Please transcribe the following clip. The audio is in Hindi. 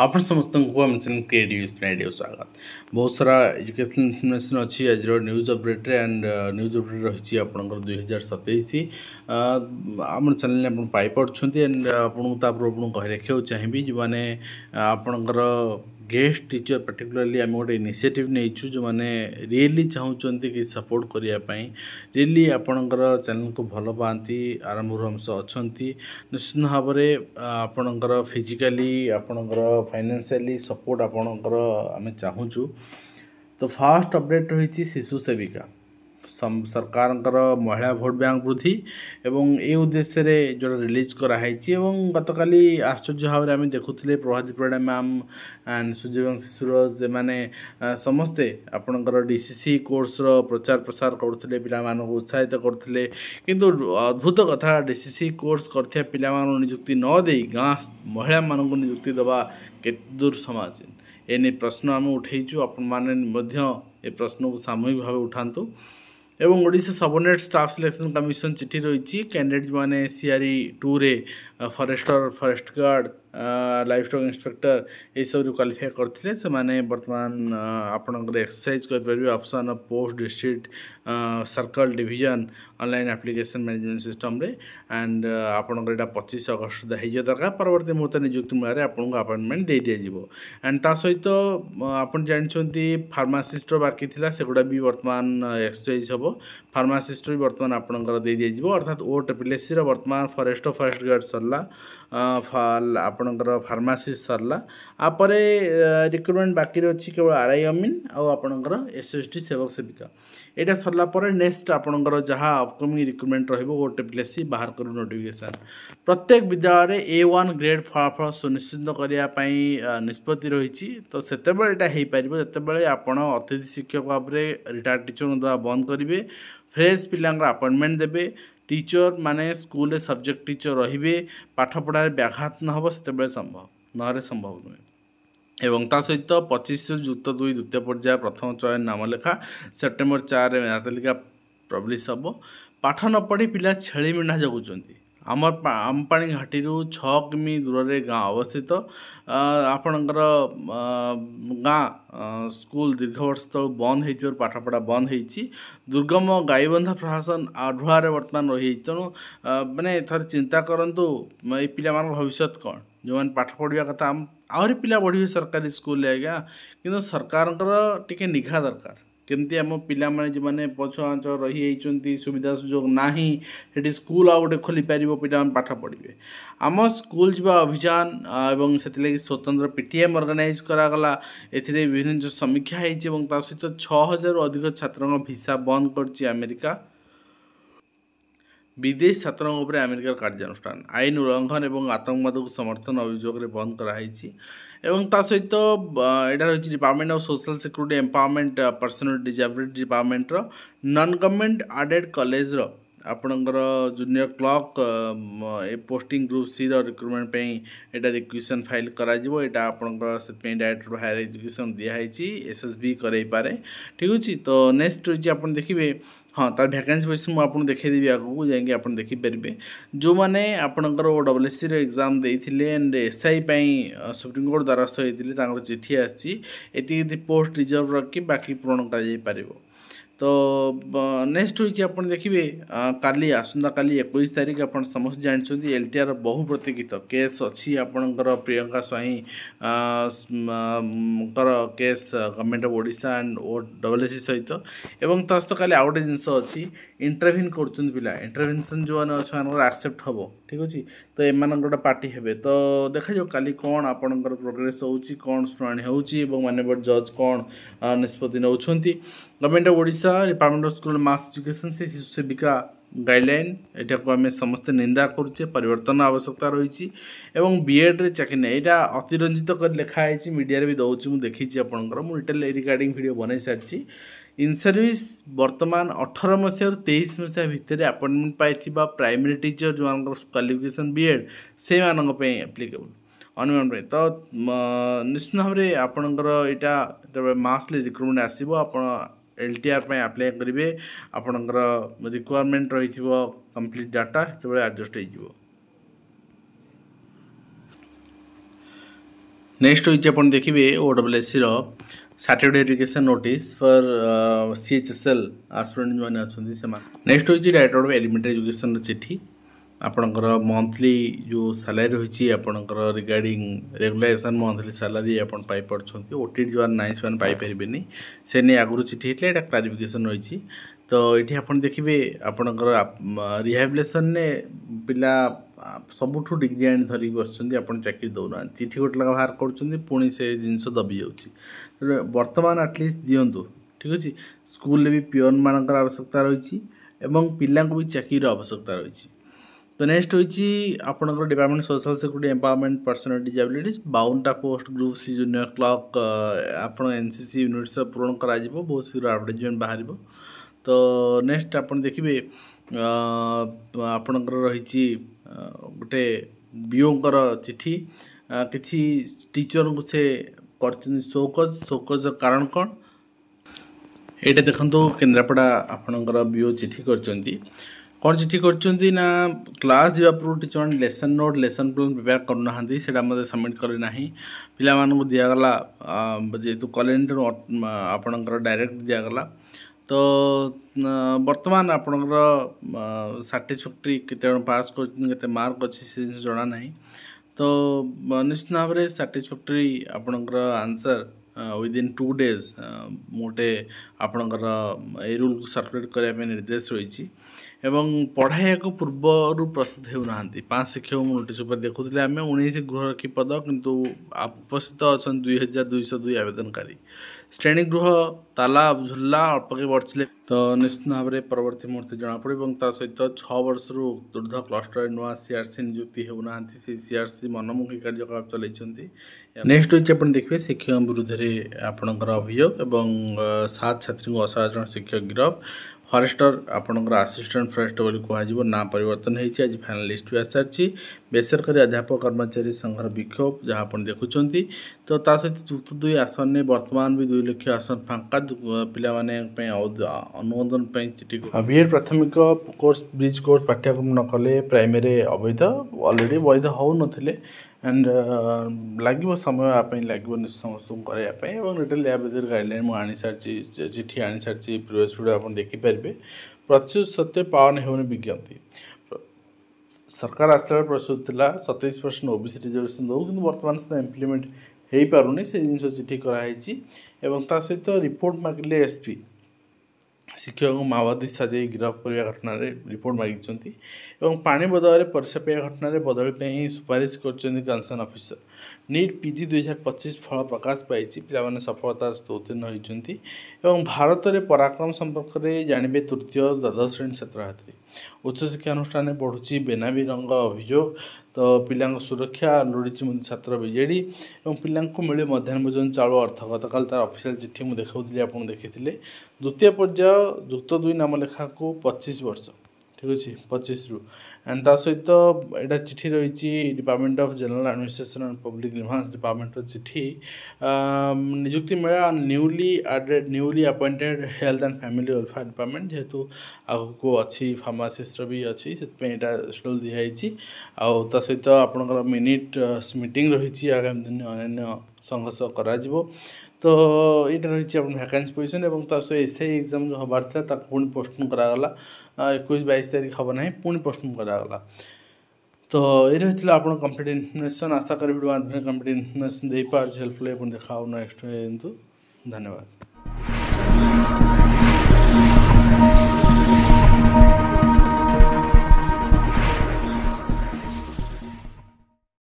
आप समस्त को आम चैनल क्रिएटिव स्टूडेंट स्वागत। बहुत सारा एजुकेशनल इनफॉरमेशन अच्छी आज news update and news update रही आपंकर 2027 आम चैनल आप पाइपे एंड आपको कही रखा चाहिए जो मैंने आपणकर गेस्ट टीचर पर्टिकुलरली आम गोटे इनिशिएटिव नहीं जो मैंने रियली चाहते कि सपोर्ट करने रियली आपणकर चैनल को भल पाती आरंभ हम अच्छा निश्चित भाव में आपणकर फिजिकली आपणकर फाइनेंशियली सपोर्ट आपणकर आम चाहूँ। तो फास्ट अपडेट रही शिशु सेविका सरकार महिला भोट बैंक वृद्धि एवं ए उद्देश्य रे जो रिलीज कराई गतकाली आश्चर्य भाव में आम देखुले प्रभाती परिड़ा मैम एंड सूर्यवंशी सूरज मैंने समस्ते आपणकर डीसीसी कोर्स प्रचार प्रसार करते पिला उत्साहित करते किंतु अद्भुत कथा डीसीसी कोर्स करथिया पिला नियुक्ति न दे गाँ महिला मानक नियुक्ति दबा केते दूर समाजीन एने प्रश्न आम उठेचु आपने प्रश्न को सामूहिक भाव उठातु एवं Odisha subordinate staff selection commission चिठी रही कैंडिडेट माने सीआरई 2 रे forester forest guard livestock inspector ये सब क्वालिफाई करते से माने वर्तमान आपणकर एक्सरसाइज करेंगे option of post district circle division online application management system रे एंड आपणकर एटा 25 अगस्त सुधा हो दरकार परवर्ती मुहूर्त नियुक्ति मेले आपको अपॉइंटमेंट दे दिया जिवो एंड ता सहित आपन जानछंती फार्मासिस्ट बाकी थिला सेगुडा भी वर्तमान एक्सरसाइज हबो फार्मासिस्ट भी वर्तमान आपणकर दे दिया जिवो अर्थात ओटीपीएससी रो वर्तमान फॉरेस्ट गार्ड सरला आपणकर फार्मासिस्ट सरला आपरे रिक्रुटमेंट बाकी अच्छी केवल आरआई अमीन आपणकर एसएसटी सेवक सेविका यहाँ सरला नेक्स्ट आपणकर जहाँ अपकमिंग रिक्रुटमेंट ओटीपीएससी बाहर कर नोटिफिकेशन प्रत्येक विद्यालय A1 ग्रेड फलाफल सुनिश्चित करने निष्पत्ति रही तो से जितेबाला आपण अतिथि शिक्षक भाव में रिटायर्ड टीचर द्वारा बंद करेंगे फ्रेश पिला अपॉइंटमेंट देवे टीचर माने स्कूल सब्जेक्ट टीचर रे पाठ पढ़ार व्याघात न हो से संभव न संभव नुहे एवं ता सहित 25 युक्त 2 द्वितीय पर्याय प्रथम चयन नाम लेखा सेप्टेम्बर 4 मेधा तालिका पब्लिश हम पाठ न पढ़ी पिला छेली मेढ़ा जगुंट आमपाणी घाटी 6 किमी दूर रे गाँ अवस्थित आपणकर गाँ स्कूल दीर्घ वर्ष तक बंद हो पाठपढ़ा बंद हो दुर्गम गाईबंधा प्रशासन आढ़ुआर वर्तमान रही तेणु माने थर चिंता करंतु ये पिला भविष्य कौन जो मैंने पाठ पढ़ा कथा आहरी पिला बढ़े सरकारी स्कूल आज्ञा कि सरकार टिके निघा दरकार केमती आम पिला जो मैंने पछुआंच रही सुविधा सुजोग नाही सेठी स्कूल आ गोटे खोली पार पिला पाठ पढ़े आम स्कूल जावा अभियान एवं से स्वतंत्र पीटीएम ऑर्गेनाइज करागला एथिरे विभिन्न जो समीक्षा होती सहित 6000 अधिक छात्रों भिसा बंद कर अमेरिका विदेश छात्रों उपर अमेरिकार कार्यानुष्ठान आईन उल्लंघन एवं आतंकवाद को समर्थन अभियोग बंद कराई एवं ता सहित यहाँ रही department of social security empowerment person with disability department non government aided college आपणकर junior clerk posting group C recruitment पे यहाँ रिक्वेशन फाइल करा यहाँ आपंकर डायरेक्टर ऑफ हायर एजुकेशन दिखाई एसएसबी करे पारे ठीक अच्छे। तो नेक्स्ट रही आप देखिए हाँ तार भैकेंसी बैसी मुझे देखदेवी आगू जाकि आप देखिपारे जो मैंने आपणकर OSSC एग्जाम देते एंड एसआई सुप्रीमकोर्ट द्वारस्थ होती चिठी आती पोस्ट रिजर्व रखी बाकी पूरण कर तो नेक्स्ट हुई आप देखिए काली आसंता काली 21 तारीख आप समस्त जानते एलटीआर बहु प्रतीक्षित केस अच्छी आपणकर Priyanka Swain case government of Odisha and OSSC सहित एवं ता सहित काली आउ गोटे जिनस अच्छी इंटरव्यू कर पिला इंटरभेनसन जो मैंने एक्सेप्ट हम ठीक अच्छे तो एम गोटे पार्टी हे तो देखा जाओ काली कौन आपणकर प्रोग्रेस होची कौन शुणाणी होची माननीय जज कौन निष्पत्ति नौ government of Odisha department of school mass education से शिशु सेविका गाइडलाइन एटा को आम समस्ते निंदा करुचे परिवर्तन आवश्यकता रही एवं बीएड रे चाकरी नहीं यहाँ अतिरंजित कर लिखाई मीडिया भी दौर मुझे देखी आपंकर मुझे डिटेल रिगार्डिंग वीडियो बनई सारी इन सर्विस वर्तमान 18 मसीह 23 मसीहा भितर अपॉइंटमेंट पाई प्राइमरी टीचर जो क्वालिफिकेशन बीएड से एप्लिकेबल अन्य तो निश्चित भाव में आपणकर यहाँ मासली रिक्रुटमेंट आसो आप LTR पे अप्लाई करेंगे आपणकर रिक्वायरमेंट रही कंप्लीट डाटा जो एडजस्ट हो नेक्स्ट हो देखिए OSSC certificate verification notice for CHSL आस्पिरेंट जो मैंने अच्छा नेक्स्ट हो डायरेक्टर ऑफ एलिमेंटरी एजुकेशन चिठी आपणकर मंथली जो सैलरी रही आपणकर रिगार्डिंग रेगुलेशन मंथली सैलरी आपन पाई पड़छंती OTT जो नाइन से पाई परिबेनी से ने आगुरु चिठी हेतले एटा क्लारिफिकेशन रही तो ये आप देखिए आपणकर रिहाबिलिटेशन ने पिला सबुठू डिग्री आनी धरिक बसुँच आप चाकरी दौना चिठी गोटे लगा बाहर कर से जिनस दबी जाऊँगी बर्तमान आटलिस्ट दिंतु ठीक अच्छे स्कूल भी पिओन मानकर आवश्यकता रही पिला भी चाकरी आवश्यकता रही तो नेक्स्ट होची आपणकर department social security empowerment person with disabilities 52टा post group C junior clerk आप NCC यूनिट्स पूरण करा बहुत शीघ्र एडवर्टाइजमेंट बाहर तो नेक्स्ट आप देखिए आपणकर रही गोटे बीओकर चिठी किसी टीचर को से कर शोकज कारण कौन ये देखो केन्द्रापड़ा आपणकर बीओ चिठी कर कौन चिठी कर ना क्लास जावा पूर्व teacher lesson note lesson plan prepare करना से मतलब सबमिट करना पिला दिगला जेहेतु कलेन तेणु आपणकर डायरेक्ट दिगला तो वर्तमान आपणकर साटिस्फैक्टरी केते पास कर मार्क अच्छे से जना ना तो निश्चित भाव में साटिस्फैक्टरी आपणकर आंसर विदिन 2 days मोटे आपणकर ए रूल को सर्कुलेट करने निर्देश रही एवं पढ़ाई को पूर्वर प्रस्तुत होना 5 शिक्षक नोटिस देखुले आम 19 गृहरक्षी पद किंतु उपस्थित अच्छा 2202 आवेदनकारी श्रेणी गृह ताला झुला अल्प के बढ़े तो निश्चित भाव में परवर्ती मुहूर्त जमापड़ और सहित 6 वर्ष ऊर्ध क्लस्टर नुआ CRC नियुक्ति होना से CRC मनमुखी कार्यकलाप चलती नेक्स्ट होती देखिए शिक्षक विरुद्ध में आपणकर अभियोग एवं 7 छात्री को असाधारण शिक्षक गिरफ फरेस्टर आपणकर आसिस्टेंट फरेस्टर बोली कह ना परिवर्तन होती आज फाइनल लिस्ट भी आसारी बेसरकारी अध्यापक कर्मचारी संघर विक्षोभ जहाँ आप देखुं तो ता सहित जुक्त 2 आसन में वर्तमान भी 2 लाख आसन फांका पे अनुमोदन चिठी बीएड प्राथमिक कोर्स ब्रिज कोर्स पाठ्यक्रम न कले प्राइमरी अवैध ऑलरेडी वैध हो नथिले एंड लगे समय आप लगे समस्त करने रिटेल लाइब्रेरी गाइडलाइन मुझे आनी सारी चिठी आनी सारी प्रिवियस वीडियो आप देखिपारे प्रतिशत सत्य पावन होने विज्ञप्ति सरकार आसला प्रस्तुत था 27% OBC रिजर्वेशन दो कि बर्तमान सुधा इम्प्लीमेंट हो पारुनी से जिन चिठी कराई सहित रिपोर्ट मागिले SP शिक्षक माओवादी साजे गिरफ करने घटना रिपोर्ट मागिंट पानी बदल परीक्षा पे घटना बदल सुपारिश कर ऑफिसर नीट PG 2025 फल प्रकाश पाई पे सफलता उत्तीर्ण होती भारत में पराक्रम संपर्क में जानवे तृतीय द्वादश श्रेणी छात्र छात्री उच्चशिक्षा अनुष्ठान में बढ़ुची बेनामी रंग अभियोग तो पिला सुरक्षा लोड़ी छात्र BJD और पिला मिले मध्याह्न भोजन चाउल अर्थ गतकाल तार ऑफिशियल चिट्ठी मुझे देखा आप देखी द्वितीय पर्याय जुक्त 2 नाम लेखा को 25 वर्ष ठीक अच्छे 25 रु एंड ता सहित यहाँ चिठी रही department of general administration and public grievance department चिठी नियुक्ति मेला newly appointed health and family welfare department जेहेतु आगको अच्छी फार्मासीस्ट भी अच्छी से शेड्यूल दिखाई आ सहित आपंकर मिनिट मीटिंग रही आगामी दिन अन्य संघर्ष करा तो यहाँ रही वैकेंसी पोजिशन और SI एग्जाम जो हबार था पुणी पोस्टपोन करागला 21-22 तारीख हम ना पुणी पोस्टपोन करागला तो ये रही आप कंप्लीट इनफर्मेशन आशा करी वीडियो माध्यम कंप्लीट इनफर्मेशन दे पार हेल्पफुल देखा नेक्स्ट धन्यवाद।